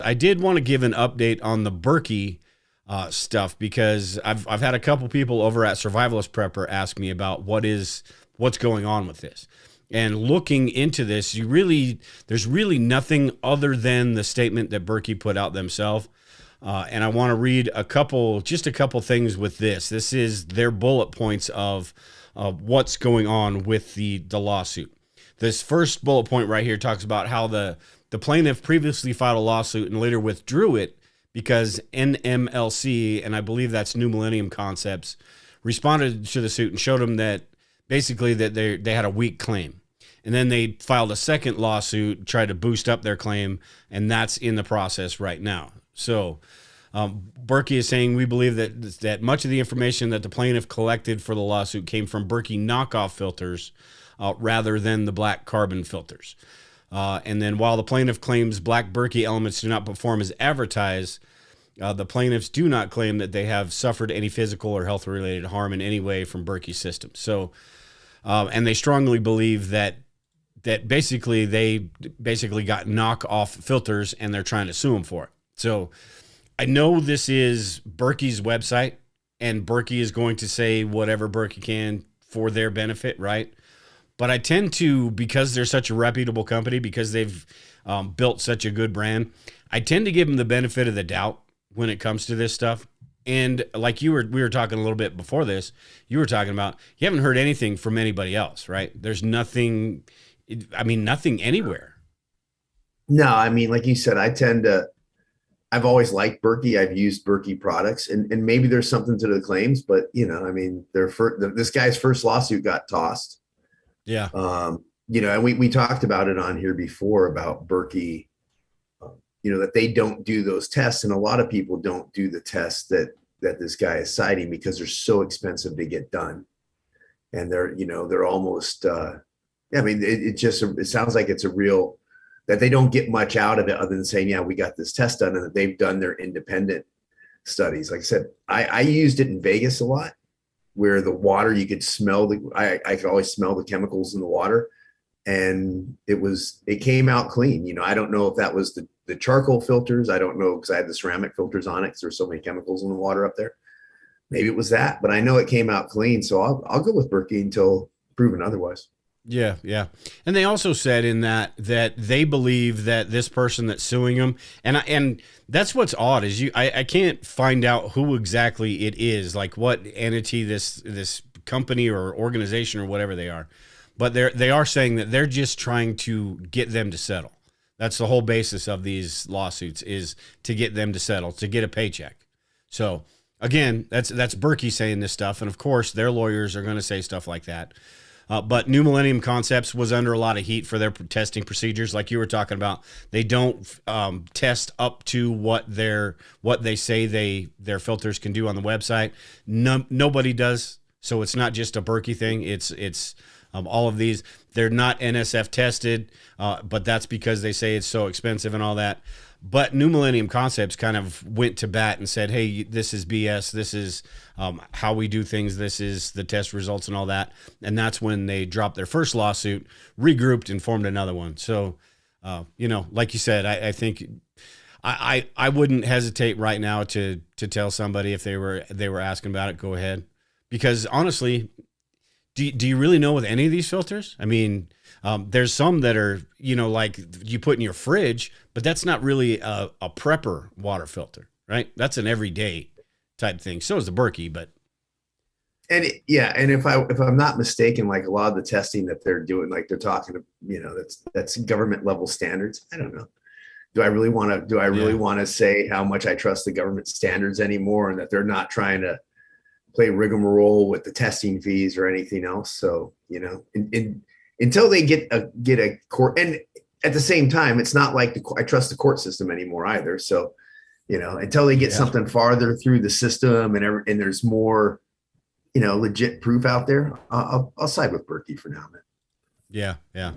I did want to give an update on the Berkey stuff because I've had a couple people over at Survivalist Prepper ask me about what's going on with this. And looking into this, there's really nothing other than the statement that Berkey put out themselves. And I want to read just a couple things with this. This is their bullet points of what's going on with the lawsuit. This first bullet point right here talks about how the plaintiff previously filed a lawsuit and later withdrew it because NMLC, and I believe that's New Millennium Concepts, responded to the suit and showed them that basically that they had a weak claim. And then they filed a second lawsuit, tried to boost up their claim, and that's in the process right now. So Berkey is saying we believe that much of the information that the plaintiff collected for the lawsuit came from Berkey knockoff filters rather than the black carbon filters. And then while the plaintiff claims black Berkey elements do not perform as advertised, the plaintiffs do not claim that they have suffered any physical or health-related harm in any way from Berkey's system. So, and they strongly believe that basically they got knockoff filters and they're trying to sue them for it. So I know this is Berkey's website and Berkey is going to say whatever Berkey can for their benefit, right? But I tend to, because they're such a reputable company, because they've built such a good brand, I tend to give them the benefit of the doubt when it comes to this stuff. And like we were talking a little bit before this, you were talking about, you haven't heard anything from anybody else, right? There's nothing anywhere. No, I mean, like you said, I've always liked Berkey. I've used Berkey products, and maybe there's something to the claims, but I mean, this guy's first lawsuit got tossed. Yeah. And we talked about it on here before about Berkey, that they don't do those tests. And a lot of people don't do the tests that this guy is citing because they're so expensive to get done. And they're almost, I mean, it sounds like it's that they don't get much out of it other than saying, yeah, we got this test done and that they've done their independent studies. Like I said, I used it in Vegas a lot, where the water, you could smell I could always smell the chemicals in the water, and it came out clean. I don't know if that was the charcoal filters. I don't know, because I had the ceramic filters on it because there's so many chemicals in the water up there. Maybe it was that, but I know it came out clean. So I'll go with Berkey until proven otherwise. Yeah, yeah. And they also said in that they believe that this person that's suing them, and that's what's odd is I can't find out who exactly it is, like what entity this company or organization or whatever they are. But they are saying that they're just trying to get them to settle. That's the whole basis of these lawsuits, is to get them to settle, to get a paycheck. So again, that's Berkey saying this stuff, and of course their lawyers are going to say stuff like that. But New Millennium Concepts was under a lot of heat for their testing procedures, like you were talking about. They don't test up to what they say their filters can do on the website. Nobody does. So it's not just a Berkey thing. It's all of these. They're not NSF tested, but that's because they say it's so expensive and all that. But New Millennium Concepts kind of went to bat and said, hey, this is BS. This is how we do things. This is the test results and all that. And that's when they dropped their first lawsuit, regrouped, and formed another one. So, like you said, I think I wouldn't hesitate right now to tell somebody if they were asking about it, go ahead. Because honestly, do you really know with any of these filters? I mean, there's some that are, like you put in your fridge, but that's not really a prepper water filter, right? That's an everyday type thing. So is the Berkey, but. And if I'm not mistaken, like a lot of the testing that they're doing, like they're talking to, that's government level standards. I don't know. Do I really want to say how much I trust the government standards anymore, and that they're not trying to play rigmarole with the testing fees or anything else? So, until they get a court, and at the same time, it's not like I trust the court system anymore either. So, until they get something farther through the system and there's more, legit proof out there, I'll side with Berkey for now, man. Yeah.